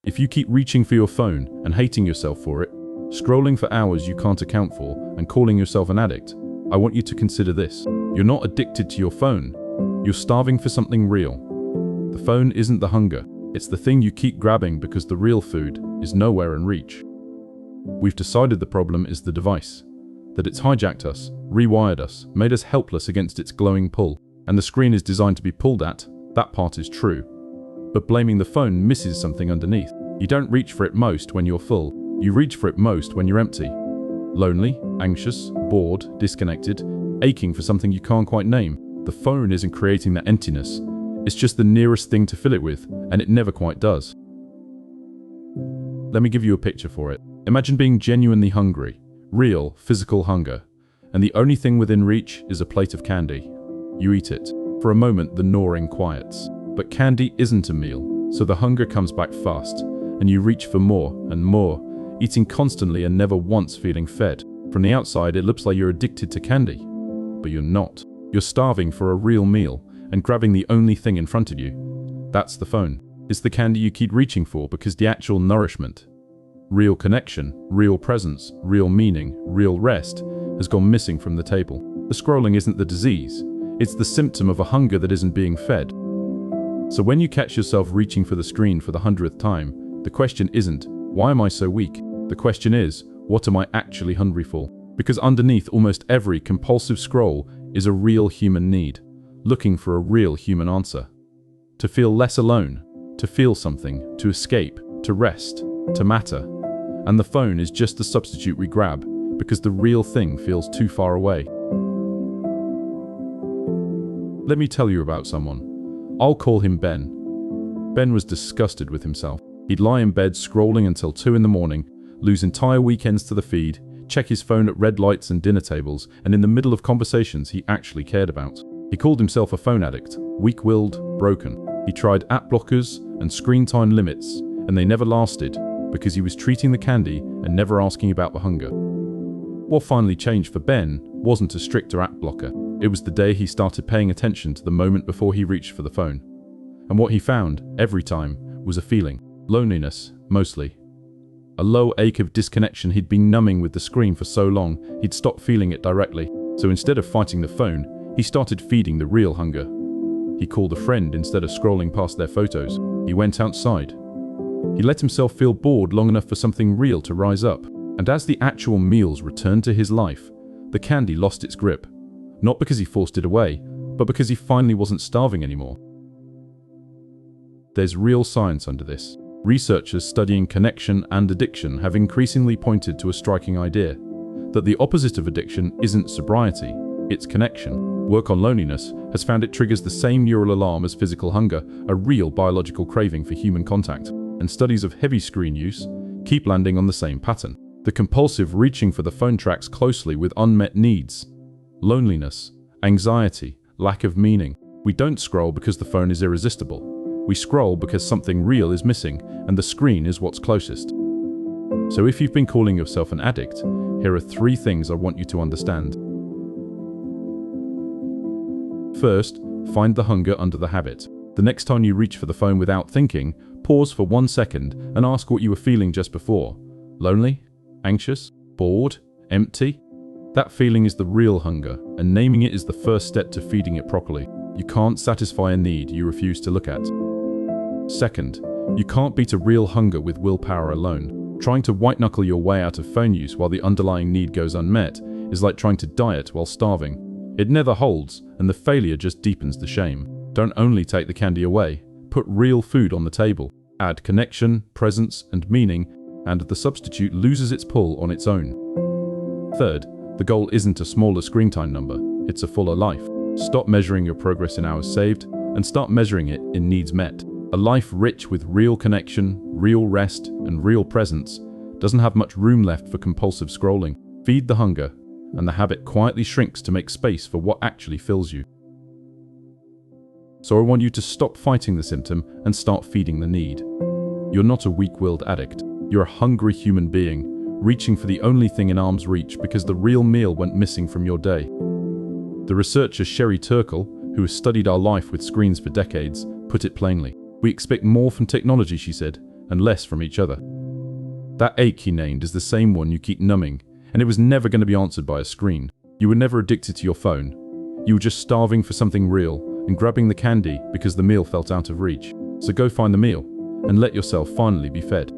If you keep reaching for your phone and hating yourself for it, scrolling for hours you can't account for, and calling yourself an addict, I want you to consider this. You're not addicted to your phone. You're starving for something real. The phone isn't the hunger. It's the thing you keep grabbing because the real food is nowhere in reach. We've decided the problem is the device, that it's hijacked us, rewired us, made us helpless against its glowing pull, and the screen is designed to be pulled at. That part is true. But blaming the phone misses something underneath. You don't reach for it most when you're full. You reach for it most when you're empty. Lonely, anxious, bored, disconnected, aching for something you can't quite name. The phone isn't creating that emptiness. It's just the nearest thing to fill it with, and it never quite does. Let me give you a picture for it. Imagine being genuinely hungry, real, physical hunger, and the only thing within reach is a plate of candy. You eat it. For a moment, the gnawing quiets. But candy isn't a meal, so the hunger comes back fast, and you reach for more and more, eating constantly and never once feeling fed. From the outside, it looks like you're addicted to candy, but you're not. You're starving for a real meal and grabbing the only thing in front of you. That's the phone. It's the candy you keep reaching for because the actual nourishment, real connection, real presence, real meaning, real rest, has gone missing from the table. The scrolling isn't the disease. It's the symptom of a hunger that isn't being fed. So when you catch yourself reaching for the screen for the 100th time, the question isn't, why am I so weak? The question is, what am I actually hungry for? Because underneath almost every compulsive scroll is a real human need, looking for a real human answer. To feel less alone, to feel something, to escape, to rest, to matter. And the phone is just the substitute we grab, because the real thing feels too far away. Let me tell you about someone. I'll call him Ben. Ben was disgusted with himself. He'd lie in bed scrolling until 2 in the morning, lose entire weekends to the feed, check his phone at red lights and dinner tables, and in the middle of conversations he actually cared about. He called himself a phone addict, weak-willed, broken. He tried app blockers and screen time limits, and they never lasted because he was treating the candy and never asking about the hunger. What finally changed for Ben wasn't a stricter app blocker. It was the day he started paying attention to the moment before he reached for the phone. And what he found, every time, was a feeling. Loneliness, mostly. A low ache of disconnection he'd been numbing with the screen for so long, he'd stopped feeling it directly. So instead of fighting the phone, he started feeding the real hunger. He called a friend instead of scrolling past their photos. He went outside. He let himself feel bored long enough for something real to rise up. And as the actual meals returned to his life, the candy lost its grip. Not because he forced it away, but because he finally wasn't starving anymore. There's real science under this. Researchers studying connection and addiction have increasingly pointed to a striking idea, that the opposite of addiction isn't sobriety, it's connection. Work on loneliness has found it triggers the same neural alarm as physical hunger, a real biological craving for human contact. And studies of heavy screen use keep landing on the same pattern. The compulsive reaching for the phone tracks closely with unmet needs. Loneliness, anxiety, lack of meaning. We don't scroll because the phone is irresistible. We scroll because something real is missing, and the screen is what's closest. So if you've been calling yourself an addict, here are 3 things I want you to understand. First, find the hunger under the habit. The next time you reach for the phone without thinking, pause for 1 second and ask what you were feeling just before. Lonely? Anxious? Bored? Empty? That feeling is the real hunger, and naming it is the first step to feeding it properly. You can't satisfy a need you refuse to look at. Second, you can't beat a real hunger with willpower alone. Trying to white-knuckle your way out of phone use while the underlying need goes unmet is like trying to diet while starving. It never holds, and the failure just deepens the shame. Don't only take the candy away, put real food on the table. Add connection, presence, and meaning, and the substitute loses its pull on its own. Third, the goal isn't a smaller screen time number, it's a fuller life. Stop measuring your progress in hours saved, and start measuring it in needs met. A life rich with real connection, real rest, and real presence doesn't have much room left for compulsive scrolling. Feed the hunger, and the habit quietly shrinks to make space for what actually fills you. So I want you to stop fighting the symptom and start feeding the need. You're not a weak-willed addict. You're a hungry human being, reaching for the only thing in arm's reach because the real meal went missing from your day. The researcher Sherry Turkle, who has studied our life with screens for decades, put it plainly. We expect more from technology, she said, and less from each other. That ache he named is the same one you keep numbing, and it was never going to be answered by a screen. You were never addicted to your phone. You were just starving for something real and grabbing the candy because the meal felt out of reach. So go find the meal and let yourself finally be fed.